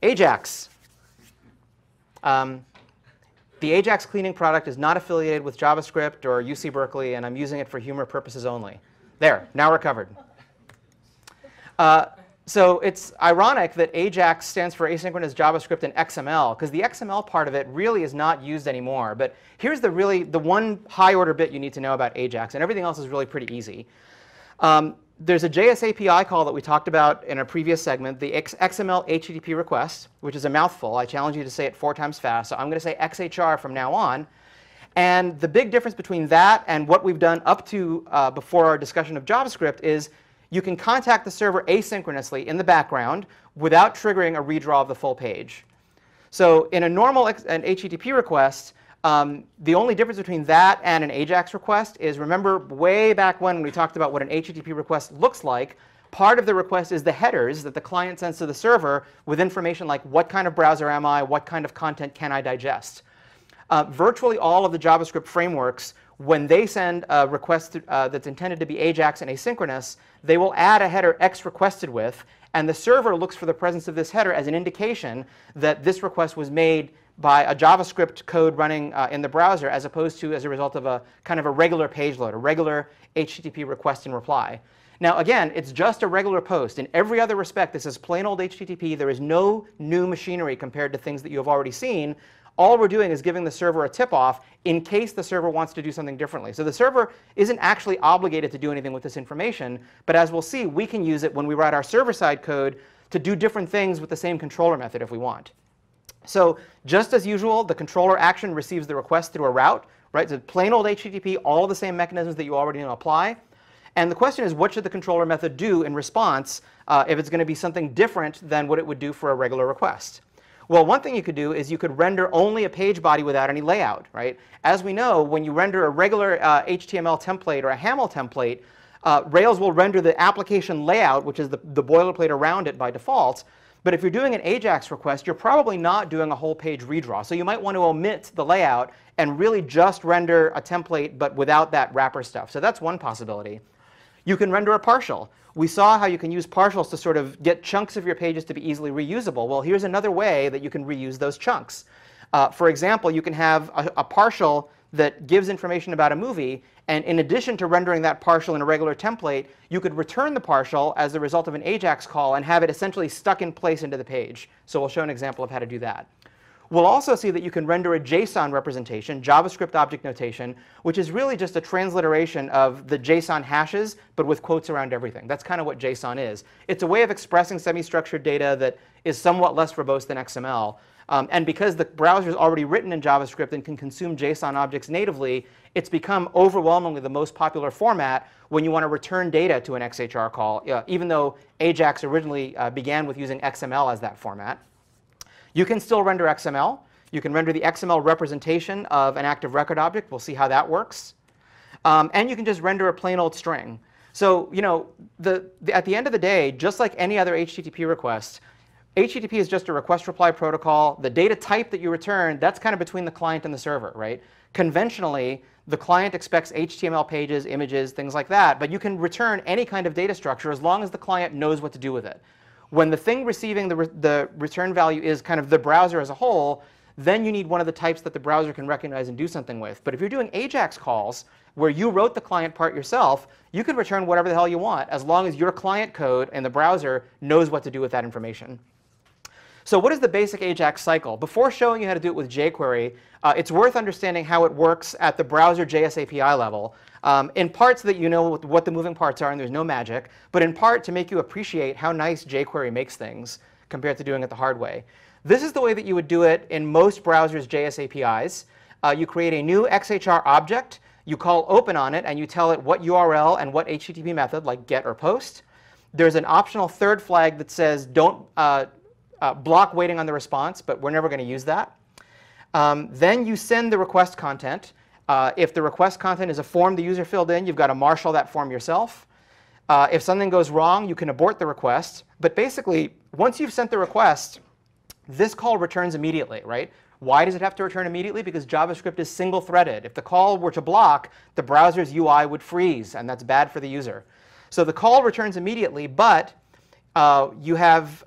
AJAX. The AJAX cleaning product is not affiliated with JavaScript or UC Berkeley, and I'm using it for humor purposes only. There, now we're covered. So it's ironic that AJAX stands for Asynchronous JavaScript and XML, because the XML part of it really is not used anymore. But here's the one high-order bit you need to know about AJAX, and everything else is really pretty easy. There's a JS API call that we talked about in a previous segment, the XML HTTP request, which is a mouthful. I challenge you to say it 4 times fast. So I'm going to say XHR from now on. And the big difference between that and what we've done up to before our discussion of JavaScript is you can contact the server asynchronously in the background without triggering a redraw of the full page. So in a normal an HTTP request, the only difference between that and an AJAX request is, remember way back when we talked about what an HTTP request looks like, part of the request is the headers that the client sends to the server with information like what kind of browser am I, what kind of content can I digest. Virtually all of the JavaScript frameworks, when they send a request that's intended to be AJAX and asynchronous, they will add a header X requested with, and the server looks for the presence of this header as an indication that this request was made by a JavaScript code running in the browser, as opposed to as a result of a kind of a regular page load, a regular HTTP request and reply. Now, again, it's just a regular post. In every other respect, this is plain old HTTP. There is no new machinery compared to things that you have already seen. All we're doing is giving the server a tip-off in case the server wants to do something differently. So the server isn't actually obligated to do anything with this information. But as we'll see, we can use it when we write our server-side code to do different things with the same controller method if we want. So just as usual, the controller action receives the request through a route, right? So plain old HTTP, all the same mechanisms that you already know apply. And the question is, what should the controller method do in response if it's going to be something different than what it would do for a regular request? Well, one thing you could do is you could render only a page body without any layout, right? As we know, when you render a regular HTML template or a HAML template, Rails will render the application layout, which is the boilerplate around it by default. But if you're doing an AJAX request, you're probably not doing a whole page redraw. So you might want to omit the layout and really just render a template, but without that wrapper stuff. So that's one possibility. You can render a partial. We saw how you can use partials to sort of get chunks of your pages to be easily reusable. Well, here's another way that you can reuse those chunks. For example, you can have a partial that gives information about a movie, and in addition to rendering that partial in a regular template, you could return the partial as the result of an AJAX call and have it essentially stuck in place into the page. So we'll show an example of how to do that. We'll also see that you can render a JSON representation, JavaScript object notation, which is really just a transliteration of the JSON hashes, but with quotes around everything. That's kind of what JSON is. It's a way of expressing semi-structured data that is somewhat less verbose than XML. And because the browser is already written in JavaScript and can consume JSON objects natively, it's become overwhelmingly the most popular format when you want to return data to an XHR call, even though AJAX originally began with using XML as that format. You can still render XML. You can render the XML representation of an active record object. We'll see how that works. And you can just render a plain old string. So at the end of the day, just like any other HTTP request, HTTP is just a request-reply protocol. The data type that you return, that's kind of between the client and the server, right? Conventionally, the client expects HTML pages, images, things like that. But you can return any kind of data structure as long as the client knows what to do with it. When the thing receiving the return value is kind of the browser as a whole, then you need one of the types that the browser can recognize and do something with. But if you're doing AJAX calls, where you wrote the client part yourself, you can return whatever the hell you want, as long as your client code and the browser knows what to do with that information. So what is the basic AJAX cycle? Before showing you how to do it with jQuery, it's worth understanding how it works at the browser JS API level. In part so that you know what the moving parts are and there's no magic, but in part to make you appreciate how nice jQuery makes things compared to doing it the hard way. This is the way that you would do it in most browsers' JS APIs. You create a new XHR object, you call open on it, and you tell it what URL and what HTTP method, like get or post. There's an optional third flag that says don't block waiting on the response, but we're never going to use that. Then you send the request content. If the request content is a form the user filled in, you've got to marshal that form yourself. If something goes wrong, you can abort the request. But basically, once you've sent the request, this call returns immediately, right? Why does it have to return immediately? Because JavaScript is single-threaded. If the call were to block, the browser's UI would freeze, and that's bad for the user. So the call returns immediately, but you have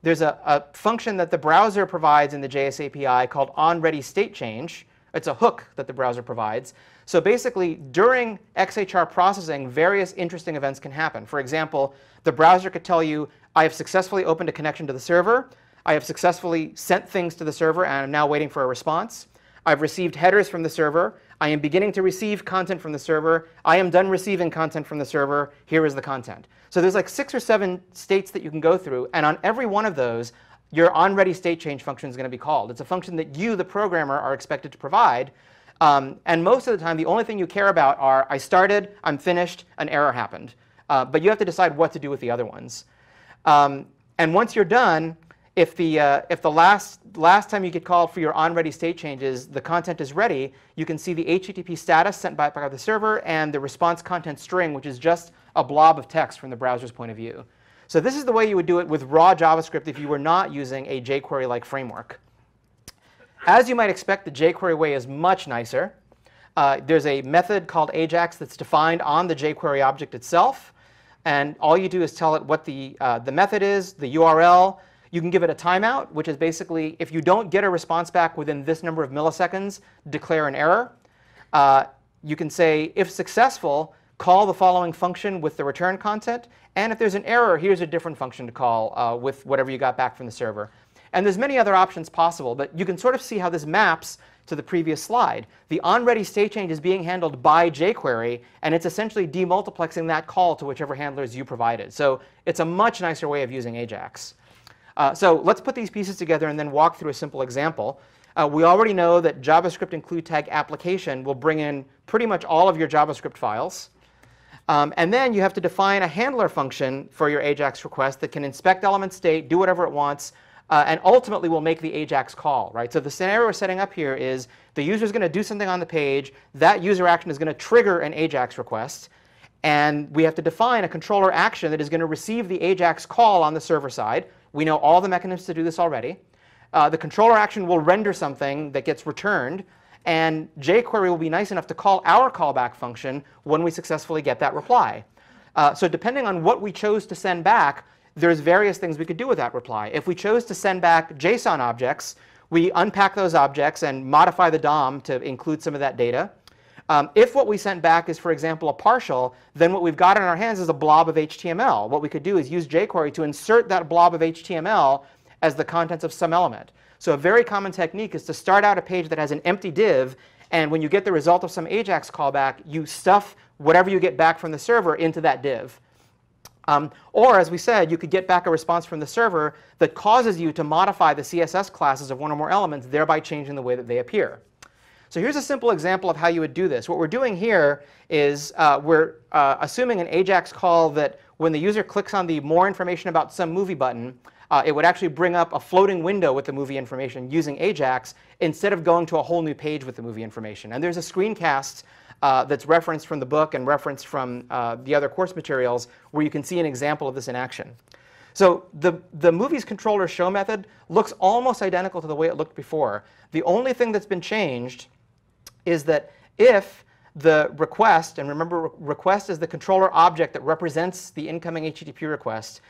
there's a function that the browser provides in the JS API called onReadyStateChange. It's a hook that the browser provides. So basically, during XHR processing, various interesting events can happen. For example, the browser could tell you, I have successfully opened a connection to the server. I have successfully sent things to the server, and I'm now waiting for a response. I've received headers from the server. I am beginning to receive content from the server. I am done receiving content from the server. Here is the content. So there's like 6 or 7 states that you can go through. And on every one of those, your onReadyStateChange function is going to be called. It's a function that you, the programmer, are expected to provide. And most of the time, the only thing you care about are, I started, I'm finished, an error happened. But you have to decide what to do with the other ones. And once you're done, if the last time you get called for your onReadyStateChanges, the content is ready, you can see the HTTP status sent back by the server and the response content string, which is just a blob of text from the browser's point of view. So this is the way you would do it with raw JavaScript if you were not using a jQuery-like framework. As you might expect, the jQuery way is much nicer. There's a method called AJAX that's defined on the jQuery object itself. And all you do is tell it what the method is, the URL. You can give it a timeout, which is basically, if you don't get a response back within this number of milliseconds, declare an error. You can say, if successful, call the following function with the return content. And if there's an error, here's a different function to call with whatever you got back from the server. And there's many other options possible, but you can sort of see how this maps to the previous slide. The onReadyStateChange is being handled by jQuery, and it's essentially demultiplexing that call to whichever handlers you provided. So it's a much nicer way of using AJAX. So let's put these pieces together and then walk through a simple example. We already know that JavaScript include tag application will bring in pretty much all of your JavaScript files. And then you have to define a handler function for your AJAX request that can inspect element state, do whatever it wants, and ultimately will make the AJAX call. Right? So the scenario we're setting up here is the user is going to do something on the page. That user action is going to trigger an AJAX request. And we have to define a controller action that is going to receive the AJAX call on the server side. We know all the mechanisms to do this already. The controller action will render something that gets returned. And jQuery will be nice enough to call our callback function when we successfully get that reply. So depending on what we chose to send back, there's various things we could do with that reply. If we chose to send back JSON objects, we unpack those objects and modify the DOM to include some of that data. If what we sent back is, for example, a partial, then what we've got in our hands is a blob of HTML. What we could do is use jQuery to insert that blob of HTML as the contents of some element. So a very common technique is to start out a page that has an empty div, and when you get the result of some AJAX callback, you stuff whatever you get back from the server into that div. Or, as we said, you could get back a response from the server that causes you to modify the CSS classes of one or more elements, thereby changing the way that they appear. So here's a simple example of how you would do this. What we're doing here is we're assuming an AJAX call that when the user clicks on the more information about some movie button, it would actually bring up a floating window with the movie information using AJAX instead of going to a whole new page with the movie information. And there's a screencast that's referenced from the book and referenced from the other course materials where you can see an example of this in action. So the movie's controller show method looks almost identical to the way it looked before. The only thing that's been changed is that if the request, and remember request is the controller object that represents the incoming HTTP request,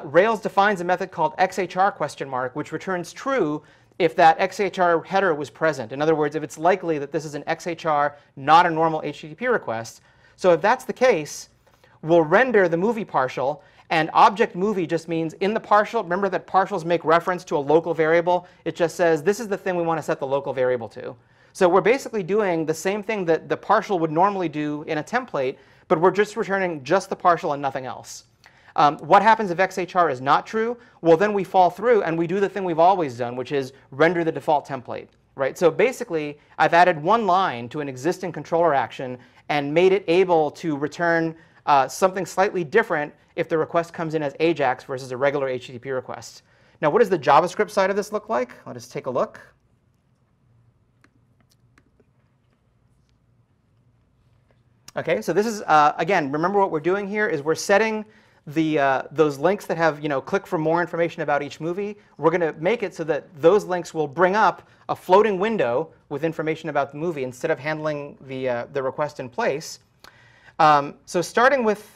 Rails defines a method called XHR ? Which returns true if that XHR header was present. In other words, if it's likely that this is an XHR, not a normal HTTP request. So if that's the case, we'll render the movie partial. And object movie just means in the partial, remember that partials make reference to a local variable. It just says this is the thing we want to set the local variable to. So we're basically doing the same thing that the partial would normally do in a template, but we're just returning just the partial and nothing else. What happens if XHR is not true? Well, then we fall through and we do the thing we've always done, which is render the default template. Right? So basically, I've added one line to an existing controller action and made it able to return something slightly different if the request comes in as AJAX versus a regular HTTP request. Now, what does the JavaScript side of this look like? Let us take a look. OK, so this is, again, remember what we're doing here is we're setting those links that have, click for more information about each movie. We're going to make it so that those links will bring up a floating window with information about the movie instead of handling the request in place. So starting with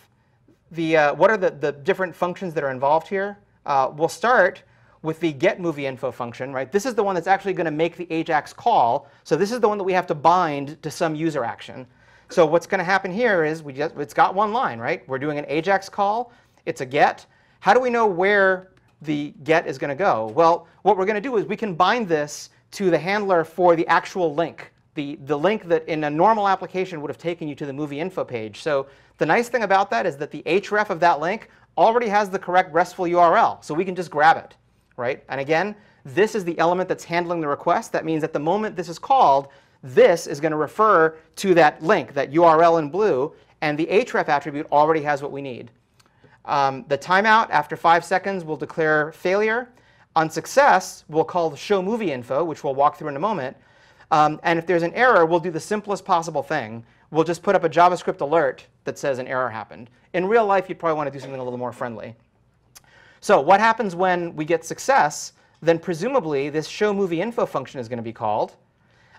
what are the different functions that are involved here, we'll start with the getMovieInfo function, right? This is the one that's actually going to make the AJAX call. So this is the one that we have to bind to some user action. So what's going to happen here is it's got one line, right? We're doing an AJAX call. It's a get. How do we know where the get is going to go? Well, what we're going to do is we can bind this to the handler for the actual link, the link that in a normal application would have taken you to the movie info page. So the nice thing about that is that the href of that link already has the correct RESTful URL. So we can just grab it, right? And again, this is the element that's handling the request. That means at the moment this is called, this is going to refer to that link, that URL in blue. And the href attribute already has what we need. The timeout after 5 seconds will declare failure. On success, we'll call the show movie info, which we'll walk through in a moment. And if there's an error, we'll do the simplest possible thing. We'll just put up a JavaScript alert that says an error happened. In real life, you'd probably want to do something a little more friendly. So what happens when we get success? Then presumably, this show movie info function is going to be called.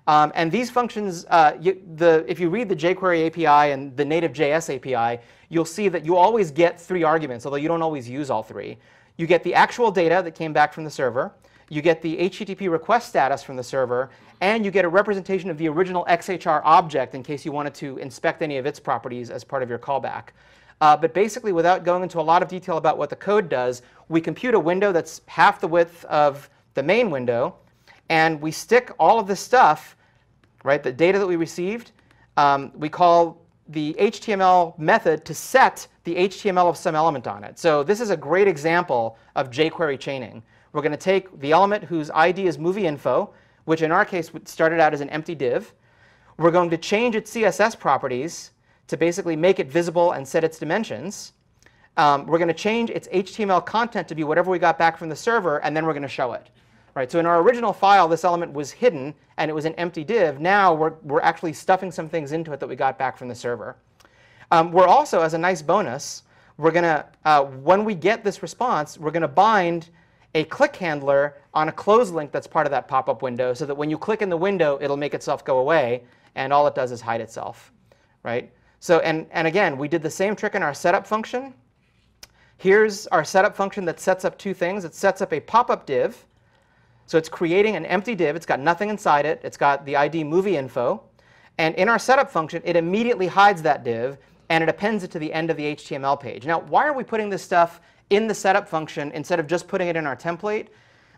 And these functions, if you read the jQuery API and the native JS API, you'll see that you always get 3 arguments, although you don't always use all 3. You get the actual data that came back from the server. You get the HTTP request status from the server. And you get a representation of the original XHR object in case you wanted to inspect any of its properties as part of your callback. But basically, without going into a lot of detail about what the code does, we compute a window that's half the width of the main window. And we stick all of this stuff, right, the data that we received, we call the HTML method to set the HTML of some element on it. So this is a great example of jQuery chaining. We're going to take the element whose ID is movie info, which in our case started out as an empty div. We're going to change its CSS properties to basically make it visible and set its dimensions. We're going to change its HTML content to be whatever we got back from the server, and then we're going to show it. Right, so in our original file, this element was hidden, and it was an empty div. Now we're actually stuffing some things into it that we got back from the server. We're also, as a nice bonus, we're going to, when we get this response, we're going to bind a click handler on a close link that's part of that pop-up window, so that when you click in the window, it'll make itself go away, and all it does is hide itself. Right? So, and again, we did the same trick in our setup function. Here's our setup function that sets up 2 things. It sets up a pop-up div. So it's creating an empty div. It's got nothing inside it. It's got the ID movie info. And in our setup function, it immediately hides that div, and it appends it to the end of the HTML page. Now, why are we putting this stuff in the setup function instead of just putting it in our template?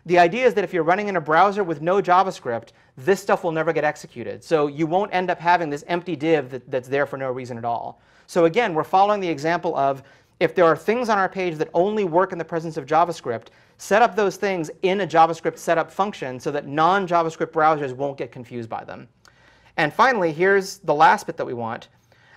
The idea is that if you're running in a browser with no JavaScript, this stuff will never get executed. So you won't end up having this empty div that's there for no reason at all. So again, we're following the example of if there are things on our page that only work in the presence of JavaScript, set up those things in a JavaScript setup function so that non-JavaScript browsers won't get confused by them. And finally, here's the last bit that we want.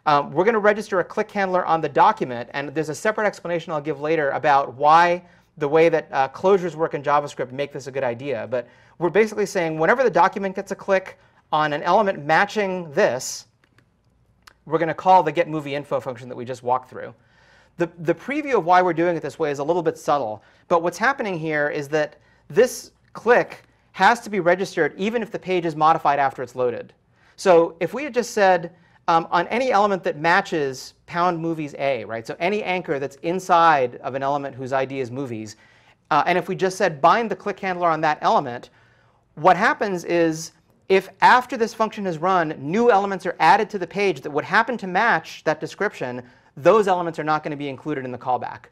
We're going to register a click handler on the document. And there's a separate explanation I'll give later about why the way that closures work in JavaScript make this a good idea. But we're basically saying whenever the document gets a click on an element matching this, we're going to call the getMovieInfo function that we just walked through. The preview of why we're doing it this way is a little bit subtle. But what's happening here is that this click has to be registered even if the page is modified after it's loaded. So if we had just said on any element that matches #movies A, right? So any anchor that's inside of an element whose ID is movies, and if we just said bind the click handler on that element, what happens is if after this function is run, new elements are added to the page that would happen to match that description, those elements are not going to be included in the callback.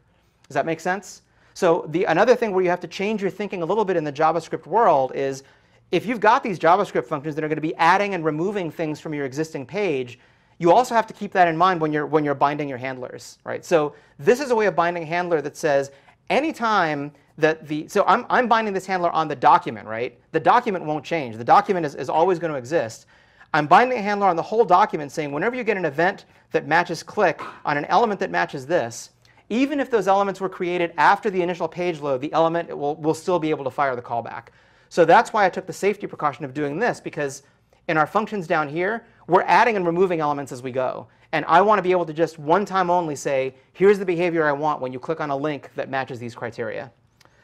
Does that make sense? So another thing where you have to change your thinking a little bit in the JavaScript world is if you've got these JavaScript functions that are going to be adding and removing things from your existing page, you also have to keep that in mind when you're binding your handlers. Right? So this is a way of binding a handler that says anytime that so I'm binding this handler on the document, right? The document won't change. The document is always going to exist. I'm binding a handler on the whole document saying whenever you get an event that matches click on an element that matches this, even if those elements were created after the initial page load, the element will still be able to fire the callback. So that's why I took the safety precaution of doing this, because in our functions down here, we're adding and removing elements as we go. And I want to be able to just one time only say, here's the behavior I want when you click on a link that matches these criteria.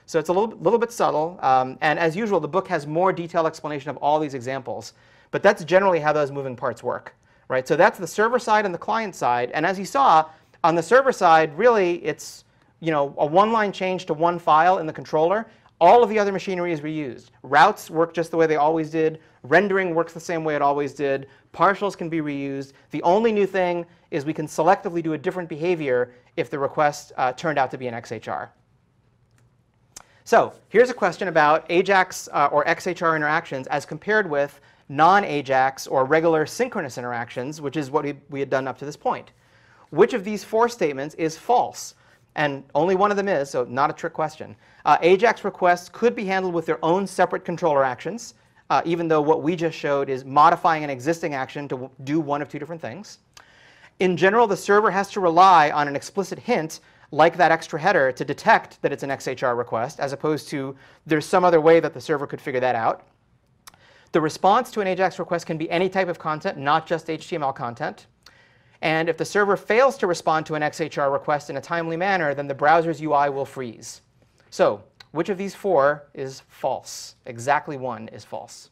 So it's a little bit subtle. And as usual, the book has more detailed explanation of all these examples. But that's generally how those moving parts work. Right? So that's the server side and the client side. And as you saw, on the server side, really, it's a one-line change to one file in the controller. All of the other machinery is reused. Routes work just the way they always did. Rendering works the same way it always did. Partials can be reused. The only new thing is we can selectively do a different behavior if the request turned out to be an XHR. So here's a question about AJAX or XHR interactions as compared with non-AJAX or regular synchronous interactions, which is what we had done up to this point. Which of these 4 statements is false? And only one of them is, so not a trick question. AJAX requests could be handled with their own separate controller actions, even though what we just showed is modifying an existing action to do one of 2 different things. In general, the server has to rely on an explicit hint, like that extra header, to detect that it's an XHR request, as opposed to there's some other way that the server could figure that out. The response to an AJAX request can be any type of content, not just HTML content. And if the server fails to respond to an XHR request in a timely manner, then the browser's UI will freeze. So which of these 4 is false? Exactly one is false.